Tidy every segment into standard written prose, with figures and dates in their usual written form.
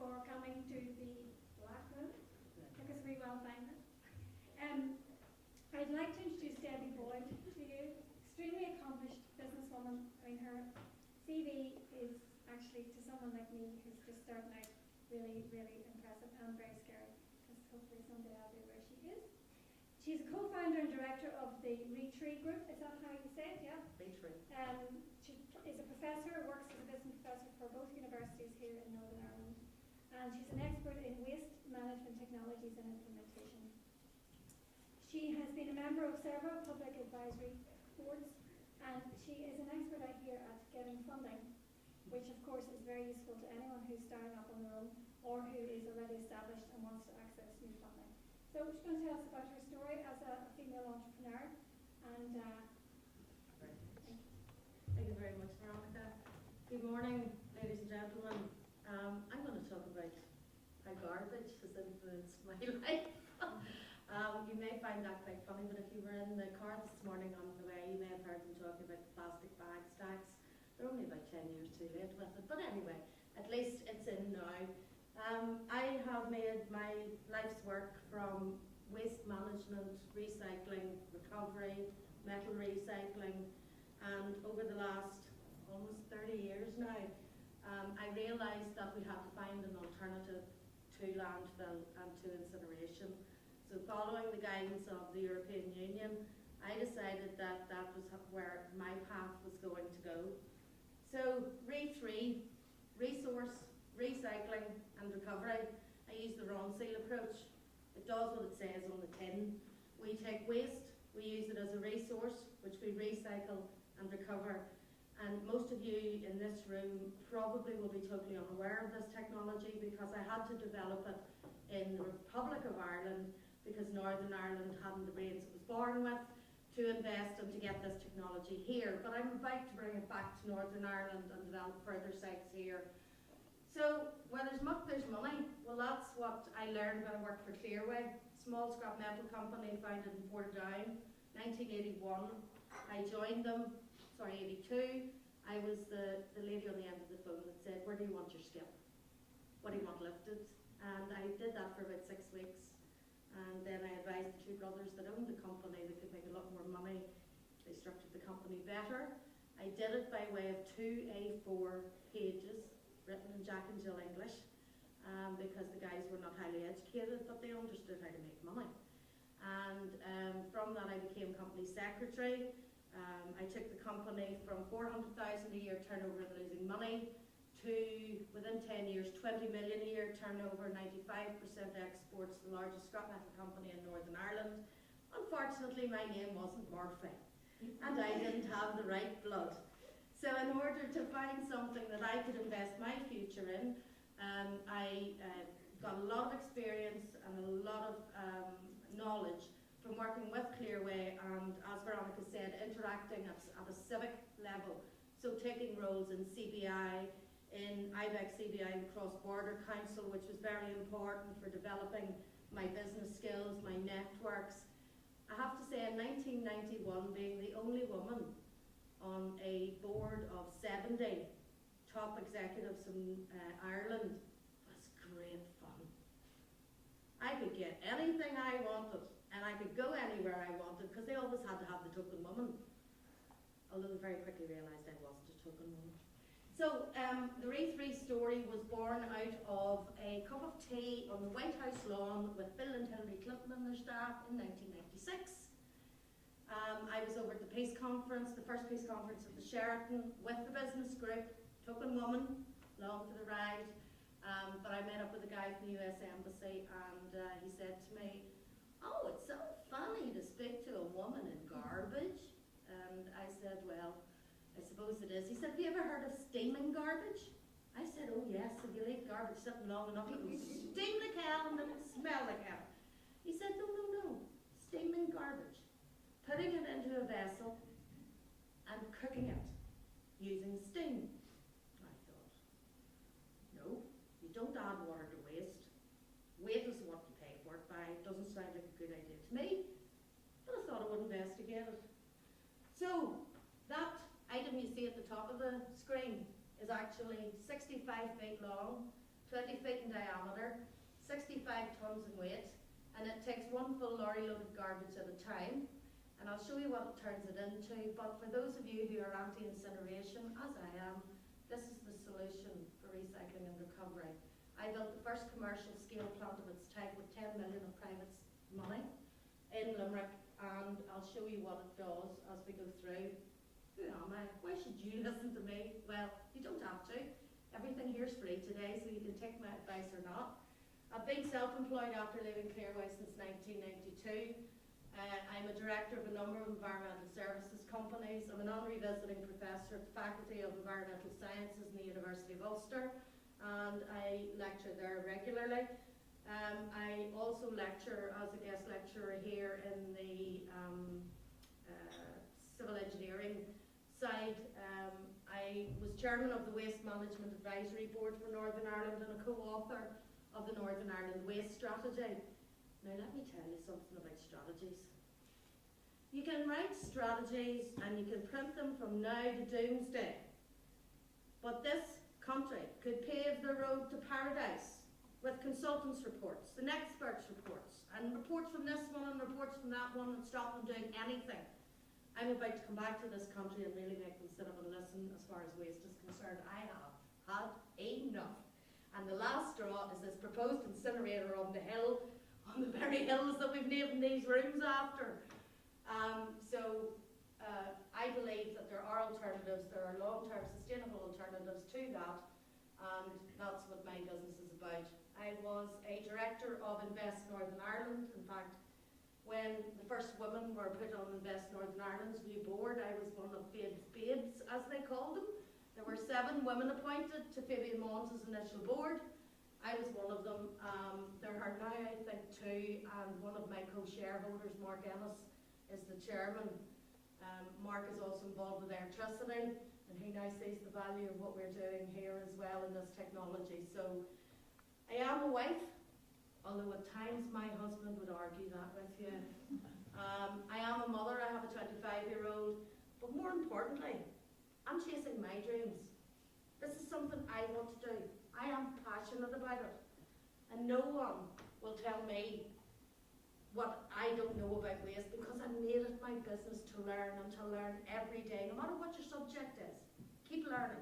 for coming to the Black Room. Took us a wee while finding it. I'd like to introduce Debbie Boyd to you. Extremely accomplished businesswoman. I mean, her CV is actually, to someone like me who's just starting out, really, really impressive and very scary, because hopefully someday I'll be where she is. She's a co-founder and director of the Retree Group. Is that how you say it? Yeah? Retree. She is a professor, works as a business professor for both universities here in Northern Ireland. And she's an expert in waste management technologies and implementation. She has been a member of several public advisory boards, and she is an expert, I hear, at getting funding, which of course is very useful to anyone who's starting up on their own or who is already established and wants to access new funding. So she's going to tell us about her story as a female entrepreneur. And Thank you very much, Veronica. Good morning, ladies and gentlemen. I'm going to talk about how garbage has influenced my life. You may find that quite funny, but if you were in the car this morning on the way, you may have heard them talking about the plastic bag stacks. They're only about 10 years too late with it, but anyway, at least it's in now. I have made my life's work from waste management, recycling, recovery, metal recycling, and over the last almost 30 years now, I realised that we had to find an alternative to landfill and to incineration. So following the guidance of the European Union, I decided that that was where my path was going to go. So Re3, resource, recycling and recovery. I use the raw seal approach. It does what it says on the tin. We take waste, we use it as a resource, which we recycle and recover. And most of you in this room probably will be totally unaware of this technology, because I had to develop it in the Republic of Ireland, because Northern Ireland hadn't the brains it was born with to invest and to get this technology here. But I'm about to bring it back to Northern Ireland and develop further sites here. So where there's muck, there's money. Well, that's what I learned when I worked for Clearway, small scrap metal company founded in Portadown, 1981. I joined them, 82. I was the lady on the end of the phone that said, where do you want your skip? What do you want lifted? And I did that for about 6 weeks. And then I advised the two brothers that owned the company that could make a lot more money. They structured the company better. I did it by way of 2 A4 pages, written in Jack and Jill English, because the guys were not highly educated, but they understood how to make money. And from that I became company secretary. I took the company from 400,000 a year turnover and losing money to, within 10 years, 20 million a year turnover, 95% exports, the largest scrap metal company in Northern Ireland. Unfortunately, my name wasn't Murphy, and I didn't have the right blood. So in order to find something that I could invest my future in, I got a lot of experience and a lot of knowledge from working with Clearway and, as Veronica said, interacting at a civic level. So taking roles in CBI, in IBEX CBI and Cross-Border Council, which was very important for developing my business skills, my networks. I have to say, in 1991, being the only woman on a board of 70 top executives in Ireland was great fun. I could get anything I wanted, and I could go anywhere I wanted, because they always had to have the token woman. Although they very quickly realised I wasn't a token woman. So the Re3 story was born out of a cup of tea on the White House lawn with Bill and Hillary Clinton and their staff in 1996. I was over at the peace conference, the first peace conference at the Sheraton, with the business group, token woman, along for the ride. But I met up with a guy from the US Embassy, and he said to me, oh, it's so funny to speak to a woman in garbage. And I said, well, I suppose it is. He said, have you ever heard of steaming garbage? I said, oh yes, if you leave garbage sitting long enough, it will steam the can and it will smell the can. He said, no, no, no, steaming garbage. Putting it into a vessel and cooking it using steam. I thought, no, you don't add water to waste. Weight is what you pay for it by. It doesn't sound like a good idea to me, but I thought I would investigate it. So that item you see at the top of the screen is actually 65 feet long, 20 feet in diameter, 65 tonnes in weight, and it takes one full lorry load of garbage at a time. And I'll show you what it turns it into, but for those of you who are anti-incineration, as I am, this is the solution for recycling and recovery. I built the first commercial scale plant of its type with 10 million of private money in Limerick, and I'll show you what it does as we go through. Who am I? Why should you listen to me? Well, you don't have to. Everything here's free today, so you can take my advice or not. I've been self-employed after leaving Clearway since 1992. I'm a director of a number of environmental services companies. I'm an honorary visiting professor at the Faculty of Environmental Sciences in the University of Ulster, and I lecture there regularly. I also lecture as a guest lecturer here in the civil engineering side. I was chairman of the Waste Management Advisory Board for Northern Ireland and a co-author of the Northern Ireland Waste Strategy. Now let me tell you something about strategies. You can write strategies and you can print them from now to doomsday. But this country could pave the road to paradise with consultants' reports and experts' reports and reports from this one and reports from that one that stop them doing anything. I'm about to come back to this country and really make them sit up and listen as far as waste is concerned. I have had enough. And the last straw is this proposed incinerator on the hill, on the very hills that we've named these rooms after. I believe that there are alternatives, there are long-term sustainable alternatives to that, and that's what my business is about. I was a director of Invest Northern Ireland. In fact, when the first women were put on Invest Northern Ireland's new board, I was one of Fabian's babes, as they called them. There were 7 women appointed to Fabian Mons' initial board. I was one of them. There are now, I think, 2, and one of my co-shareholders, Mark Ennis, is the chairman. Mark is also involved with electricity, and he now sees the value of what we're doing here as well in this technology. So I am a wife, although at times my husband would argue that with you. I am a mother. I have a 25-year-old, but more importantly, I'm chasing my dreams. This is something I want to do. I am passionate about it, and no one will tell me what I don't know about waste, because I made it my business to learn and to learn every day, no matter what your subject is. Keep learning,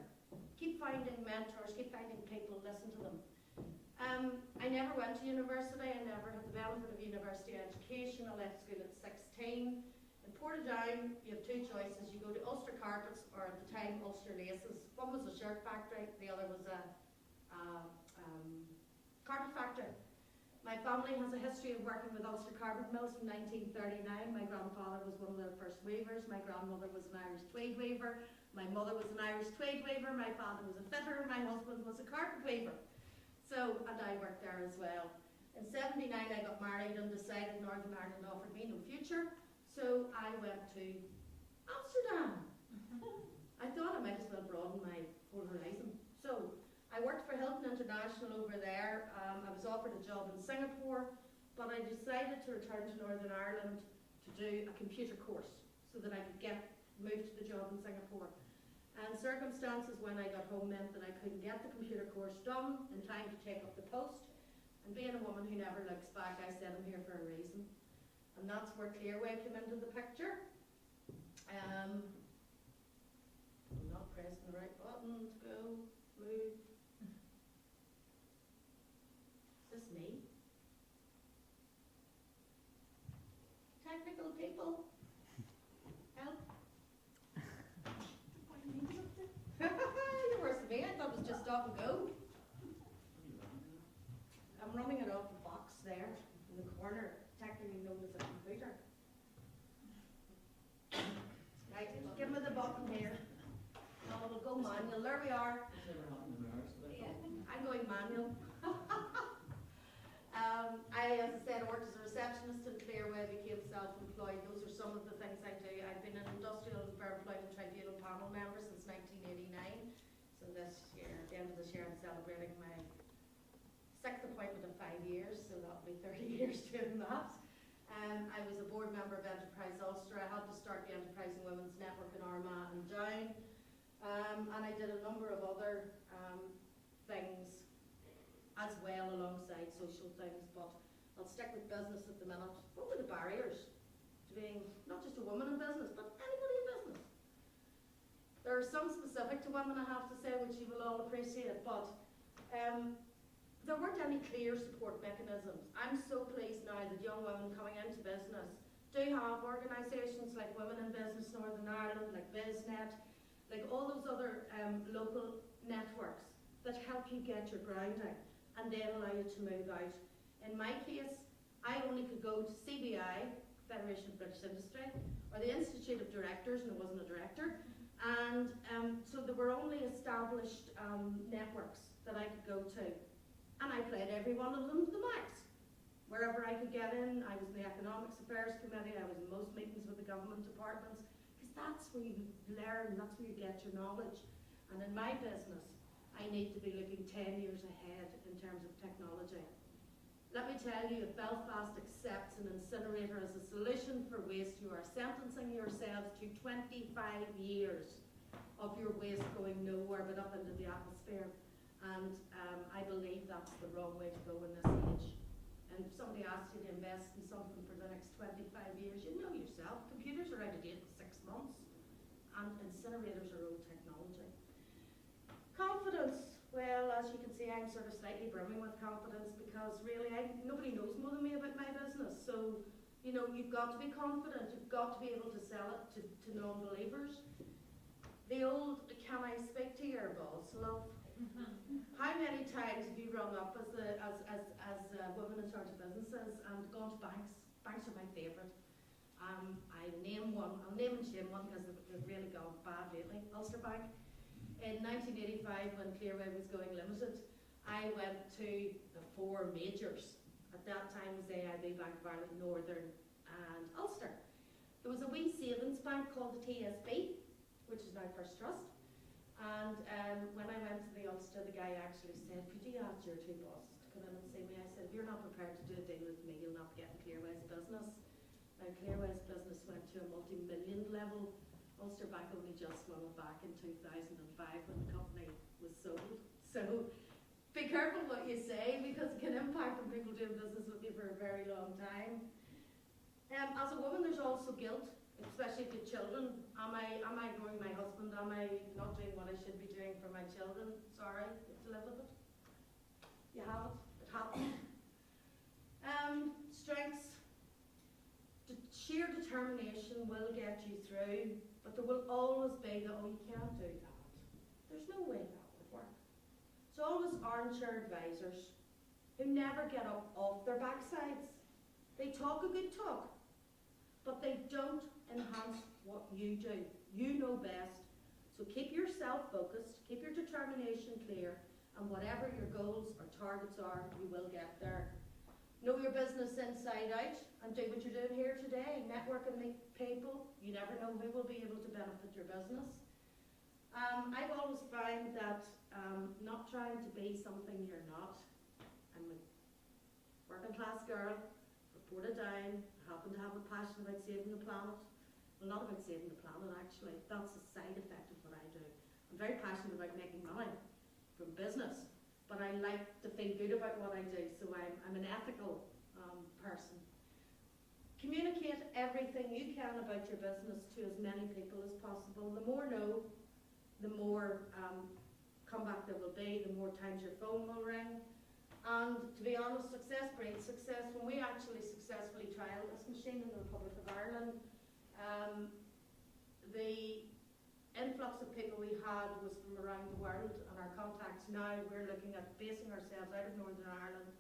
keep finding mentors, keep finding people, listen to them. I never went to university. I never had the benefit of university education. I left school at 16. In Portadown, you have 2 choices. You go to Ulster Carpets, or at the time Ulster Laces. One was a shirt factory, the other was a carpet factory. My family has a history of working with Ulster Carpet Mills from 1939. My grandfather was one of their first weavers. My grandmother was an Irish tweed weaver. My mother was an Irish tweed weaver. My father was a fitter. My husband was a carpet weaver. So, and I worked there as well. In 79 I got married and decided Northern Ireland offered me no future. So I went to Amsterdam. I thought I might as well broaden my whole horizon. So I worked for Hilton International over there. I was offered a job in Singapore, but I decided to return to Northern Ireland to do a computer course so that I could move to the job in Singapore. And circumstances when I got home meant that I couldn't get the computer course done in time to take up the post. And being a woman who never looks back, I said I'm here for a reason. And that's where Clearway came into the picture. I'm not pressing the right button to go, move. Is this me? Technical people, help. You're worse than me. I thought it was just stop and go. I'm running it off the box there in the corner, technically known as a computer. Right, give me the button here. No, we'll go manual. There we are. Yeah, I'm going manual. As I said, I worked as a receptionist in Clearway, became self-employed. Those are some of the things I do. I've been an industrial and fair employment tribunal panel member since 1989. So this year, at the end of this year, I'm celebrating my 6th appointment in 5 years, so that'll be 30 years doing that. I was a board member of Enterprise Ulster. I had to start the Enterprising Women's Network in Armagh and Down. And I did a number of other things as well alongside social things, but I'll stick with business at the minute. What were the barriers to being not just a woman in business, but anybody in business? There are some specific to women, I have to say, which you will all appreciate, but there weren't any clear support mechanisms. I'm so pleased now that young women coming into business do have organisations like Women in Business Northern Ireland, like BizNet, like all those other local networks that help you get your grounding and then allow you to move out. In my case, I only could go to CBI, Federation of British Industry, or the Institute of Directors, and I wasn't a director, and so there were only established networks that I could go to, and I played every one of them to the max. Wherever I could get in, I was in the Economics Affairs Committee, I was in most meetings with the government departments, because that's where you learn, that's where you get your knowledge. And in my business, I need to be looking 10 years ahead in terms of technology. Let me tell you, if Belfast accepts an incinerator as a solution for waste, you are sentencing yourselves to 25 years of your waste going nowhere but up into the atmosphere. And I believe that's the wrong way to go in this age. And if somebody asks you to invest in something for the next 25 years, you know yourself, computers are out of date in 6 months, and incinerators are old technology. Confidence. Well, as you can see, I'm sort of slightly brimming with confidence because really nobody knows more than me about my business. So, you know, you've got to be confident. You've got to be able to sell it to non-believers. The old, can I speak to your boss, love? How many times have you rung up as women in charge of businesses and gone to banks? Banks are my favourite. I'll name one. I'll name and shame one because they've really gone bad lately. Ulster Bank. In 1985, when Clearway was going limited, I went to the 4 majors. At that time was AIB, Bank of Ireland, Northern and Ulster. There was a wee savings bank called the TSB, which is now First Trust. And when I went to the Ulster, the guy actually said, could you ask your 2 bosses to come in and see me? I said, if you're not prepared to do a deal with me, you'll not get in Clearway's business. Now Clearway's business went to a multi-million level. Ulster Bank only just won it back in 2005 when the company was sold. So be careful what you say because it can impact on people doing business with you for a very long time. As a woman, there's also guilt, especially if you have children. Am I ignoring my husband? Am I not doing what I should be doing for my children? Sorry, you have to live with it. You have it. It happens. Strengths. Sheer determination will get you through, but there will always be the, oh, you can't do that. There's no way that would work. It's always armchair advisors who never get up off their backsides. They talk a good talk, but they don't enhance what you do. You know best. So keep yourself focused, keep your determination clear, and whatever your goals or targets are, you will get there. Know your business inside out and do what you're doing here today. Network and meet people. You never know who will be able to benefit your business. I've always found that not trying to be something you're not. I'm a working class girl, reported down, I happen to have a passion about saving the planet. Well, not about saving the planet actually, that's a side effect of what I do. I'm very passionate about making money from business. But I like to feel good about what I do, so I'm an ethical person. Communicate everything you can about your business to as many people as possible. The more know, the more comeback there will be, the more times your phone will ring. And to be honest, success breeds success. When we actually successfully trialled this machine in the Republic of Ireland, the influx of people we had was from around the world, and our contacts now, we're looking at basing ourselves out of Northern Ireland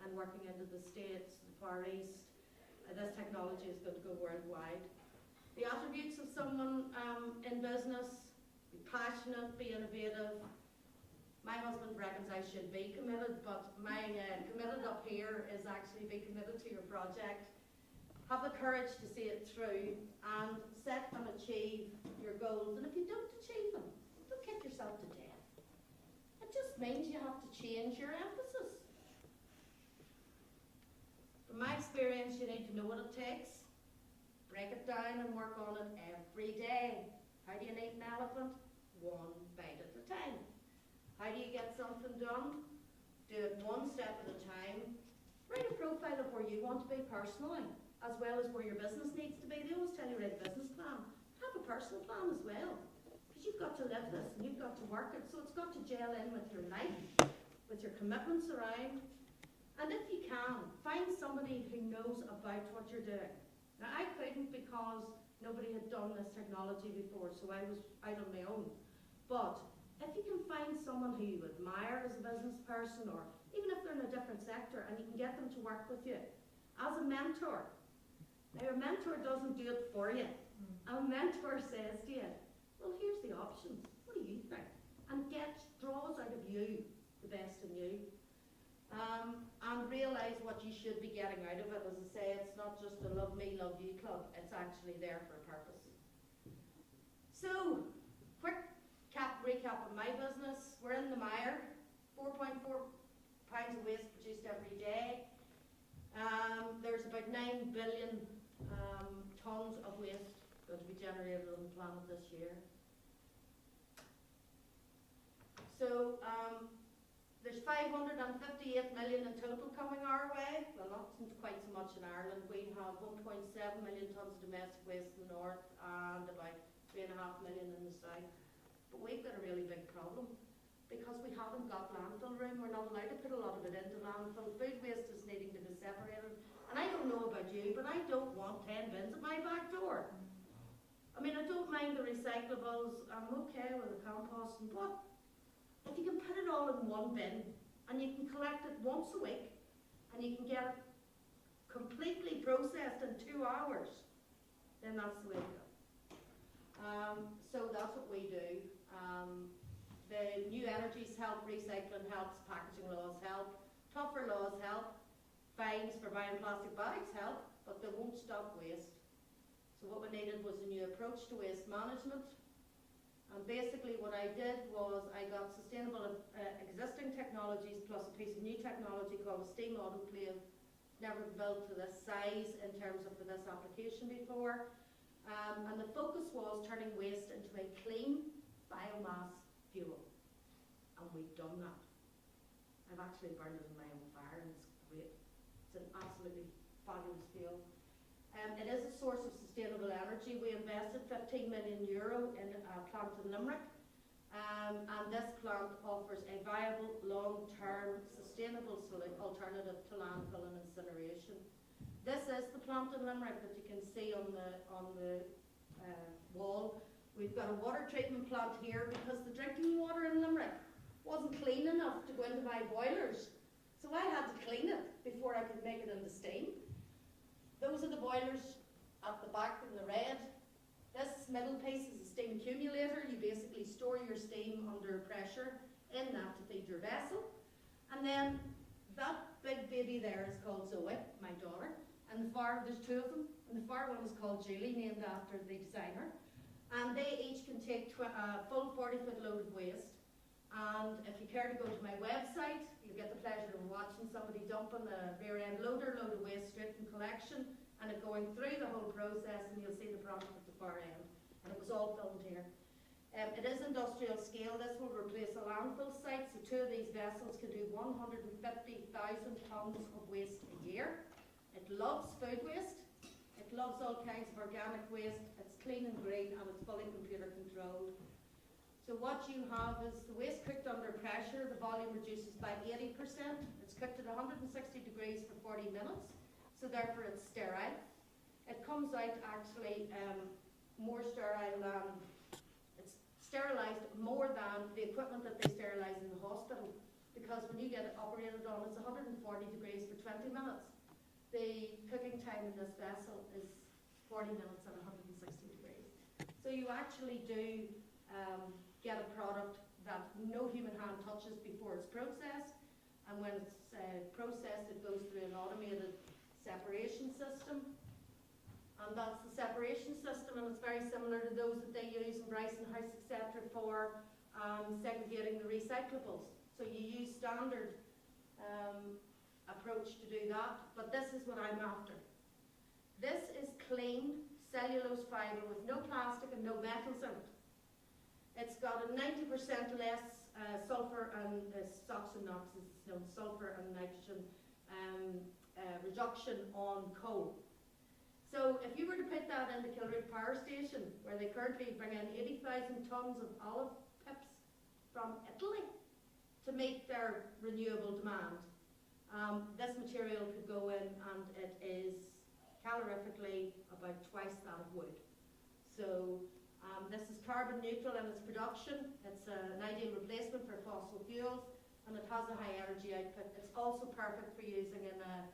and working into the States, the Far East. This technology is going to go worldwide. The attributes of someone in business: be passionate, be innovative. My husband reckons I should be committed, but my committed up here is actually be committed to your project. Have the courage to see it through and set and achieve your goals. And if you don't achieve them, don't kick yourself to death. It just means you have to change your emphasis. From my experience, you need to know what it takes, break it down and work on it every day. How do you eat an elephant? 1 bite at a time. How do you get something done? do it one step at a time. Write a profile of where you want to be personally, as well as where your business needs to be. They always tell you write a business plan. Have a personal plan as well, because you've got to live this and you've got to work it. So it's got to gel in with your life, with your commitments around. And if you can, find somebody who knows about what you're doing. Now, I couldn't because nobody had done this technology before, so I was out on my own. But if you can find someone who you admire as a business person, or even if they're in a different sector, and you can get them to work with you as a mentor. Now, a mentor doesn't do it for you. A mentor says to you, well, here's the options. What do you think? And draws out of you the best in you. And realise what you should be getting out of it. As I say, it's not just a love me, love you club. It's actually there for a purpose. So, quick recap of my business. We're in the mire. 4.4 pounds of waste produced every day. There's about 9 billion tonnes of waste going to be generated on the planet this year. So, there's 558 million in total coming our way. Well, not quite so much in Ireland. We have 1.7 million tonnes of domestic waste in the north and about 3.5 million in the south. But we've got a really big problem because we haven't got landfill room. We're not allowed to put a lot of it into landfill. Food waste is needing to be separated. And I don't know about you, but I don't want 10 bins at my back door. I mean, I don't mind the recyclables. I'm okay with the composting, but if you can put it all in one bin and you can collect it once a week and you can get it completely processed in 2 hours, then that's the way to go. So that's what we do. The new energies help, recycling helps, packaging laws help, tougher laws help, fines for buying plastic bags help, but they won't stop waste. So what we needed was a new approach to waste management. And basically what I did was I got sustainable existing technologies plus a piece of new technology called a steam autoclave, never built to this size in terms of for this application before. And the focus was turning waste into a clean biomass fuel. And we've done that. I've actually burned it in my own fire and it's great. It's an absolutely fabulous fuel. It is a source of sustainable energy. We invested €15 million in a plant in Limerick, and this plant offers a viable, long-term, sustainable alternative to landfill and incineration. This is the plant in Limerick that you can see on the wall. We've got a water treatment plant here because the drinking water in Limerick wasn't clean enough to go into my boilers. So I had to clean it before I could make it into steam. Those are the boilers at the back in the red. This middle piece is a steam accumulator. You basically store your steam under pressure in that to feed your vessel. And then that big baby there is called Zoe, my daughter. And there's 2 of them. And the far one is called Julie, named after the designer. And they each can take a full 40-foot load of waste. And if you care to go to my website, you'll get the pleasure of watching somebody dumping a rear end load of waste straight from collection and it going through the whole process, and you'll see the product at the far end. And it was all filmed here. It is industrial scale. This will replace a landfill site, so 2 of these vessels can do 150,000 tonnes of waste a year. It loves food waste. It loves all kinds of organic waste. It's clean and green and it's fully computer controlled. So what you have is the waste cooked under pressure. The volume reduces by 80%. It's cooked at 160 degrees for 40 minutes, so therefore it's sterile. It comes out actually more sterile than, it's sterilised more than the equipment that they sterilise in the hospital, because when you get it operated on, it's 140 degrees for 20 minutes. The cooking time in this vessel is 40 minutes at 160 degrees. So you actually do get a product that no human hand touches before it's processed, and when it's processed it goes through an automated separation system, and that's the separation system, and it's very similar to those that they use in Bryson House, etc. for segregating the recyclables. So you use standard approach to do that, but this is what I'm after. This is clean cellulose fibre with no plastic and no metals in it. It's got a 90% less sulfur and SOx and NOx, sulfur and nitrogen reduction on coal. So if you were to put that in the Kilroot Power Station, where they currently bring in 80,000 tonnes of olive pips from Italy to meet their renewable demand, this material could go in and it is calorifically about twice that of wood. So this is carbon neutral in its production. It's an ideal replacement for fossil fuels, and it has a high energy output. It's also perfect for using in a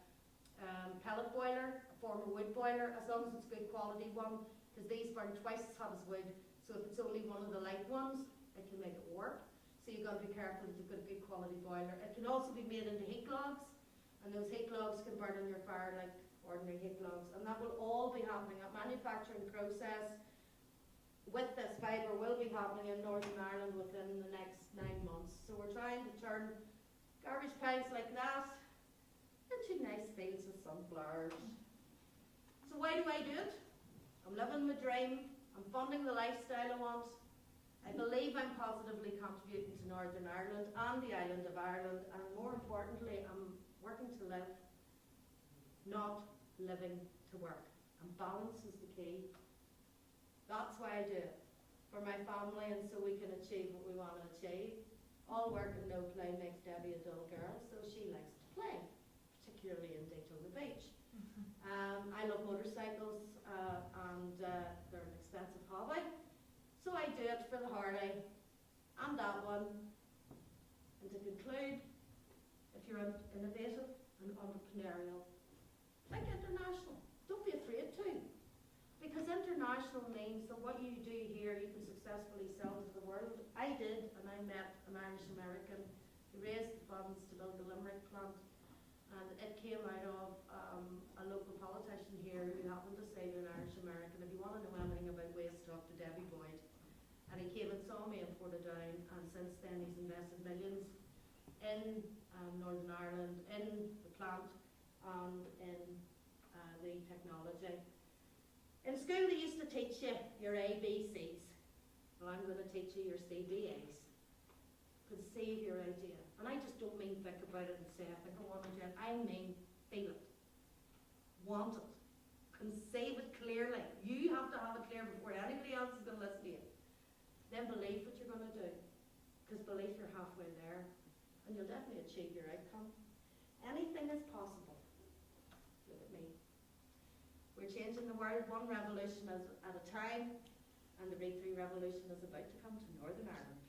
pellet boiler, a former wood boiler, as long as it's a good quality one, because these burn twice as hot as wood. So if it's only one of the light ones, it can make it warp. So you've got to be careful that you've got a good quality boiler. It can also be made into heat logs, and those heat logs can burn in your fire like ordinary heat logs. And that will all be happening. That manufacturing process with this fibre will be happening in Northern Ireland within the next 9 months. So we're trying to turn garbage piles like that into nice fields with sunflowers. So why do I do it? I'm living my dream. I'm funding the lifestyle I want. I believe I'm positively contributing to Northern Ireland and the island of Ireland, and more importantly, I'm working to live, not living to work. And balance is the key. That's why I do it. For my family, and so we can achieve what we want to achieve. All work and no play makes Debbie a dull girl, so she likes to play, particularly in Daytona Beach. I love motorcycles, and they're an expensive hobby. So I do it for the Harley and that one. And to conclude, if you're innovative and entrepreneurial, think international. Don't be afraid to. Because international means that what you do here, you can successfully sell to the world. I did, and I met an Irish American who raised the funds to build the Limerick plant. And it came out of a local politician here who happened to say to an Irish American, if you want to know anything about waste, talk to Debbie Boyd. And he came and saw me in Portadown, and since then he's invested millions in Northern Ireland, in the plant, and in the technology. In school they used to teach you your ABCs. Well, I'm going to teach you your CBAs. Conceive your idea. And I just don't mean think about it and say, I think I want to do it. I mean feel it. Want it. Conceive it clearly. You have to have it clear before anybody else is going to listen to you. Then believe what you're going to do. Because believe you're halfway there. And you'll definitely achieve your outcome. Anything is possible. Look at me. We're changing the world one revolution at a time. And the Breakthrough Revolution is about to come to Northern Ireland.